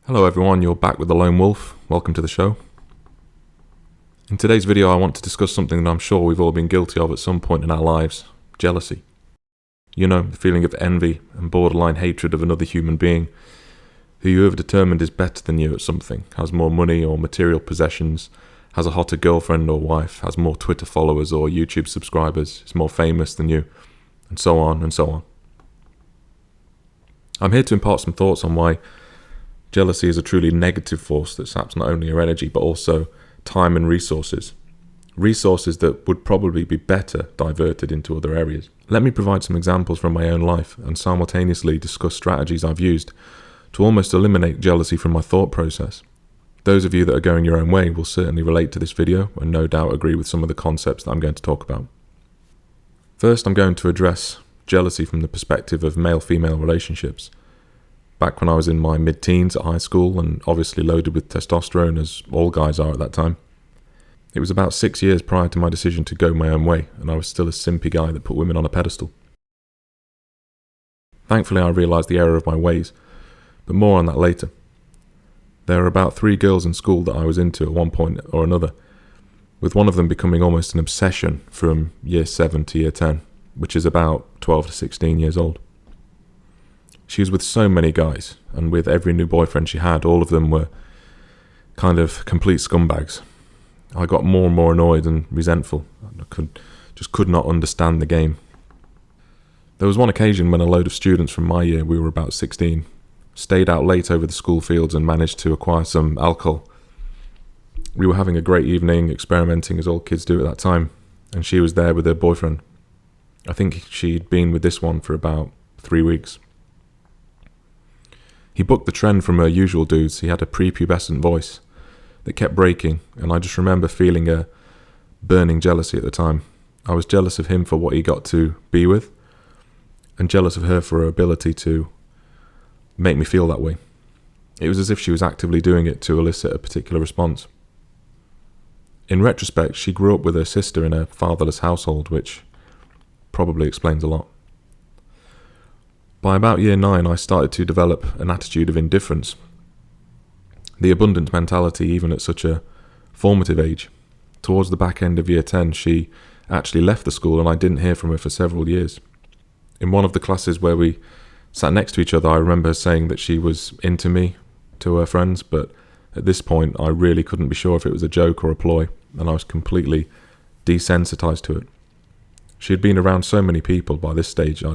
Hello everyone, you're back with the Lone Wolf. Welcome to the show. In today's video I want to discuss something that I'm sure we've all been guilty of at some point in our lives: jealousy. You know, the feeling of envy and borderline hatred of another human being who you have determined is better than you at something, has more money or material possessions, has a hotter girlfriend or wife, has more Twitter followers or YouTube subscribers, is more famous than you, and so on and so on. I'm here to impart some thoughts on why jealousy is a truly negative force that saps not only your energy but also time and resources. Resources that would probably be better diverted into other areas. Let me provide some examples from my own life and simultaneously discuss strategies I've used to almost eliminate jealousy from my thought process. Those of you that are going your own way will certainly relate to this video and no doubt agree with some of the concepts that I'm going to talk about. First, I'm going to address jealousy from the perspective of male-female relationships. Back when I was in my mid-teens at high school and obviously loaded with testosterone, as all guys are at that time, it was about 6 years prior to my decision to go my own way, and I was still a simpy guy that put women on a pedestal. Thankfully, I realised the error of my ways, but more on that later. There were about 3 girls in school that I was into at one point or another, with one of them becoming almost an obsession from year 7 to year 10, which is about 12 to 16 years old. She was with so many guys, and with every new boyfriend she had, all of them were kind of complete scumbags. I got more and more annoyed and resentful. I could not understand the game. There was one occasion when a load of students from my year, we were about 16, stayed out late over the school fields and managed to acquire some alcohol. We were having a great evening, experimenting as all kids do at that time, and she was there with her boyfriend. I think she'd been with this one for about 3 weeks. He booked the trend from her usual dudes. He had a prepubescent voice that kept breaking, and I just remember feeling a burning jealousy at the time. I was jealous of him for what he got to be with, and jealous of her for her ability to make me feel that way. It was as if she was actively doing it to elicit a particular response. In retrospect, she grew up with her sister in a fatherless household, which probably explains a lot. By about year 9, I started to develop an attitude of indifference. The abundant mentality, even at such a formative age. Towards the back end of year 10, she actually left the school and I didn't hear from her for several years. In one of the classes where we sat next to each other, I remember her saying that she was into me to her friends, but at this point I really couldn't be sure if it was a joke or a ploy, and I was completely desensitized to it. She had been around so many people by this stage,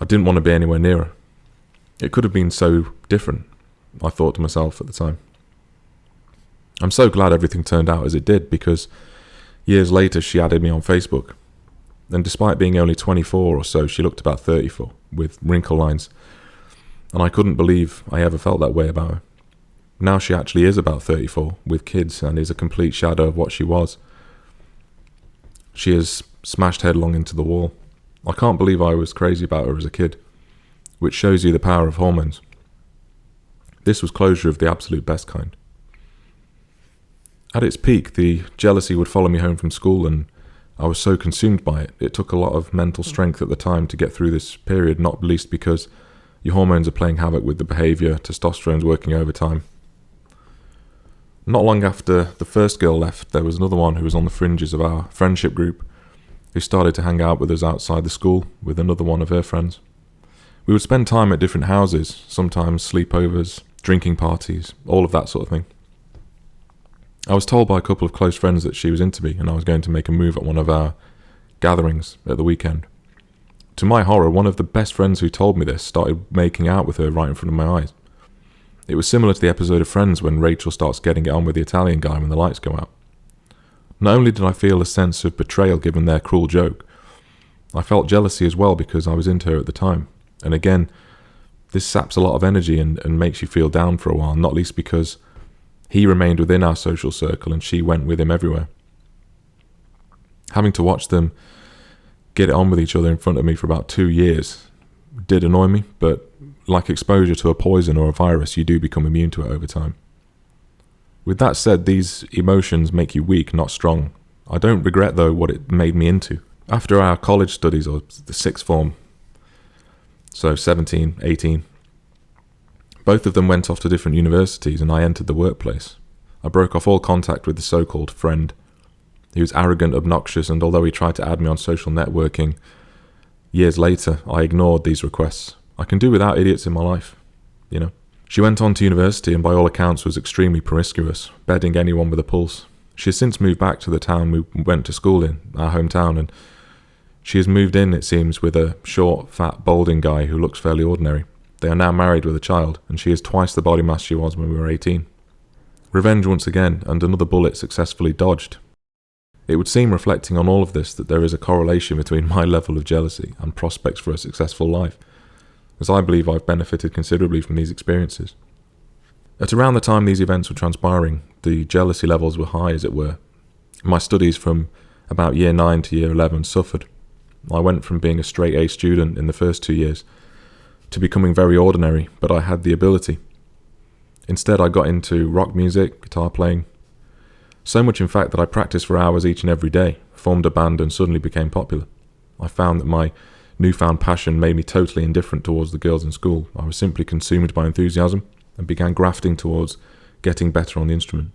I didn't want to be anywhere near her. It could have been so different, I thought to myself at the time. I'm so glad everything turned out as it did, because years later she added me on Facebook. And despite being only 24 or so, she looked about 34, with wrinkle lines. And I couldn't believe I ever felt that way about her. Now she actually is about 34, with kids, and is a complete shadow of what she was. She has smashed headlong into the wall. I can't believe I was crazy about her as a kid, which shows you the power of hormones. This was closure of the absolute best kind. At its peak, the jealousy would follow me home from school, and I was so consumed by it. It took a lot of mental strength at the time to get through this period, not least because your hormones are playing havoc with the behaviour, testosterone's working overtime. Not long after the first girl left, there was another one who was on the fringes of our friendship group, who started to hang out with us outside the school with another one of her friends. We would spend time at different houses, sometimes sleepovers, drinking parties, all of that sort of thing. I was told by a couple of close friends that she was into me and I was going to make a move at one of our gatherings at the weekend. To my horror, one of the best friends who told me this started making out with her right in front of my eyes. It was similar to the episode of Friends when Rachel starts getting it on with the Italian guy when the lights go out. Not only did I feel a sense of betrayal given their cruel joke, I felt jealousy as well because I was into her at the time. And again, this saps a lot of energy and makes you feel down for a while, not least because he remained within our social circle and she went with him everywhere. Having to watch them get it on with each other in front of me for about 2 years did annoy me, but like exposure to a poison or a virus, you do become immune to it over time. With that said, these emotions make you weak, not strong. I don't regret, though, what it made me into. After our college studies, or the sixth form, so 17, 18, Both of them went off to different universities and I entered the workplace. I broke off all contact with the so-called friend. He was arrogant, obnoxious, and although he tried to add me on social networking, years later, I ignored these requests. I can do without idiots in my life, you know. She went on to university and by all accounts was extremely promiscuous, bedding anyone with a pulse. She has since moved back to the town we went to school in, our hometown, and she has moved in, it seems, with a short, fat, balding guy who looks fairly ordinary. They are now married with a child, and she is twice the body mass she was when we were 18. Revenge once again, and another bullet successfully dodged. It would seem, reflecting on all of this, that there is a correlation between my level of jealousy and prospects for a successful life, as I believe I've benefited considerably from these experiences. At around the time these events were transpiring, the jealousy levels were high, as it were. My studies from about year 9 to year 11 suffered. I went from being a straight A student in the first 2 years to becoming very ordinary, but I had the ability. Instead, I got into rock music, guitar playing, so much in fact that I practiced for hours each and every day, formed a band and suddenly became popular. I found that my newfound passion made me totally indifferent towards the girls in school. I was simply consumed by enthusiasm and began grafting towards getting better on the instrument.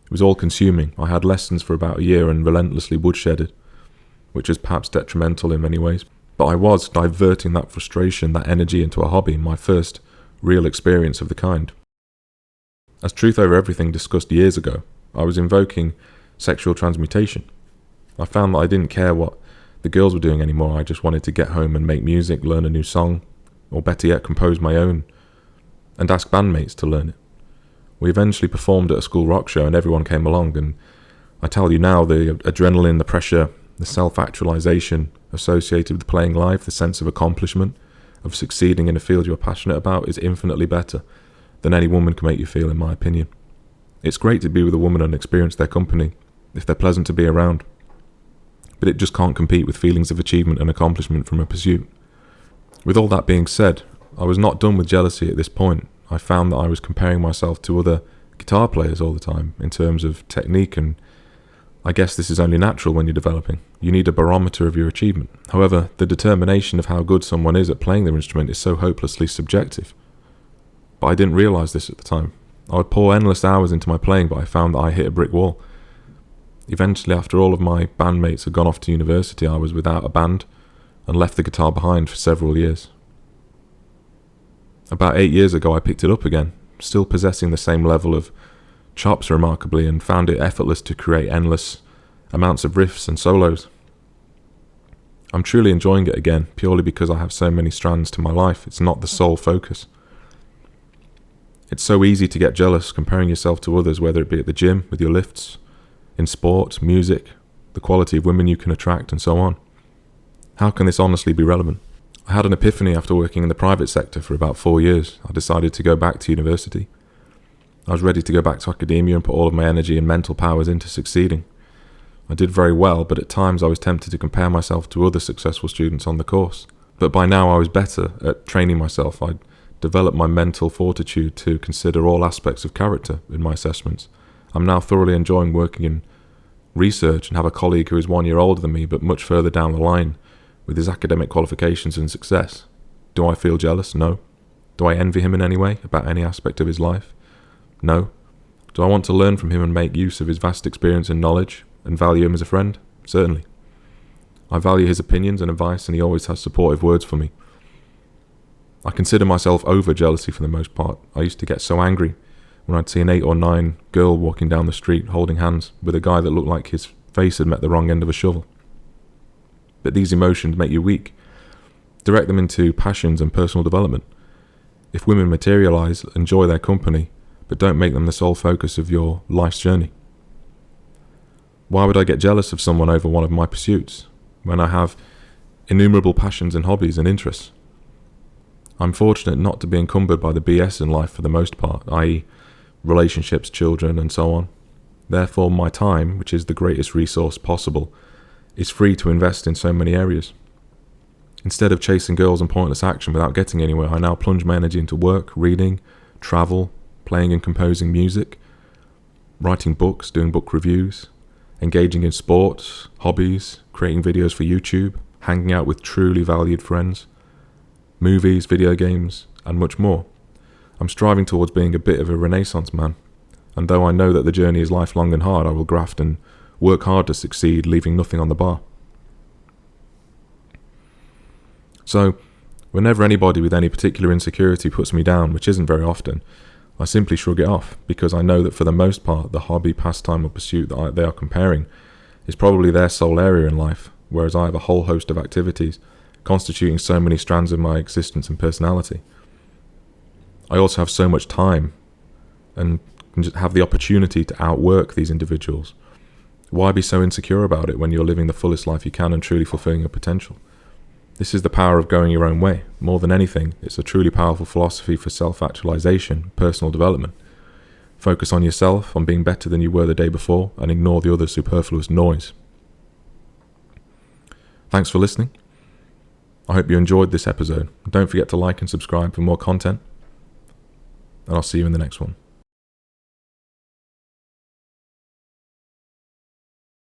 It was all consuming. I had lessons for about a year and relentlessly woodshedded, which is perhaps detrimental in many ways. But I was diverting that frustration, that energy into a hobby, my first real experience of the kind. As truth over everything discussed years ago, I was invoking sexual transmutation. I found that I didn't care what the girls were doing anymore. I just wanted to get home and make music, learn a new song, or better yet, compose my own, and ask bandmates to learn it. We eventually performed at a school rock show and everyone came along, and I tell you now, the adrenaline, the pressure, the self-actualization associated with playing live, the sense of accomplishment, of succeeding in a field you're passionate about is infinitely better than any woman can make you feel, in my opinion. It's great to be with a woman and experience their company, if they're pleasant to be around, but it just can't compete with feelings of achievement and accomplishment from a pursuit. With all that being said, I was not done with jealousy at this point. I found that I was comparing myself to other guitar players all the time in terms of technique, and I guess this is only natural when you're developing. You need a barometer of your achievement. However, the determination of how good someone is at playing their instrument is so hopelessly subjective. But I didn't realise this at the time. I would pour endless hours into my playing, but I found that I hit a brick wall. Eventually, after all of my bandmates had gone off to university, I was without a band and left the guitar behind for several years. About 8 years ago, I picked it up again, still possessing the same level of chops remarkably, and found it effortless to create endless amounts of riffs and solos. I'm truly enjoying it again, purely because I have so many strands to my life. It's not the sole focus. It's so easy to get jealous comparing yourself to others, whether it be at the gym, with your lifts, in sport, music, the quality of women you can attract, and so on. How can this honestly be relevant? I had an epiphany after working in the private sector for about 4 years. I decided to go back to university. I was ready to go back to academia and put all of my energy and mental powers into succeeding. I did very well, but at times I was tempted to compare myself to other successful students on the course. But by now I was better at training myself. I'd developed my mental fortitude to consider all aspects of character in my assessments. I'm now thoroughly enjoying working in research and have a colleague who is 1 year older than me but much further down the line with his academic qualifications and success. Do I feel jealous? No. Do I envy him in any way about any aspect of his life? No. Do I want to learn from him and make use of his vast experience and knowledge and value him as a friend? Certainly. I value his opinions and advice, and he always has supportive words for me. I consider myself over jealousy for the most part. I used to get so angry when I'd see an 8 or 9 girl walking down the street holding hands with a guy that looked like his face had met the wrong end of a shovel. But these emotions make you weak. Direct them into passions and personal development. If women materialise, enjoy their company, but don't make them the sole focus of your life's journey. Why would I get jealous of someone over one of my pursuits, when I have innumerable passions and hobbies and interests? I'm fortunate not to be encumbered by the BS in life for the most part, i.e. relationships, children, and so on. Therefore, my time, which is the greatest resource possible, is free to invest in so many areas. Instead of chasing girls and pointless action without getting anywhere, I now plunge my energy into work, reading, travel, playing and composing music, writing books, doing book reviews, engaging in sports, hobbies, creating videos for YouTube, hanging out with truly valued friends, movies, video games, and much more. I'm striving towards being a bit of a renaissance man, and though I know that the journey is lifelong and hard, I will graft and work hard to succeed, leaving nothing on the bar. So, whenever anybody with any particular insecurity puts me down, which isn't very often, I simply shrug it off, because I know that for the most part, the hobby, pastime or pursuit that they are comparing is probably their sole area in life, whereas I have a whole host of activities constituting so many strands of my existence and personality. I also have so much time and can just have the opportunity to outwork these individuals. Why be so insecure about it when you're living the fullest life you can and truly fulfilling your potential? This is the power of going your own way. More than anything, it's a truly powerful philosophy for self-actualization, personal development. Focus on yourself, on being better than you were the day before, and ignore the other superfluous noise. Thanks for listening. I hope you enjoyed this episode. Don't forget to like and subscribe for more content, and I'll see you in the next one.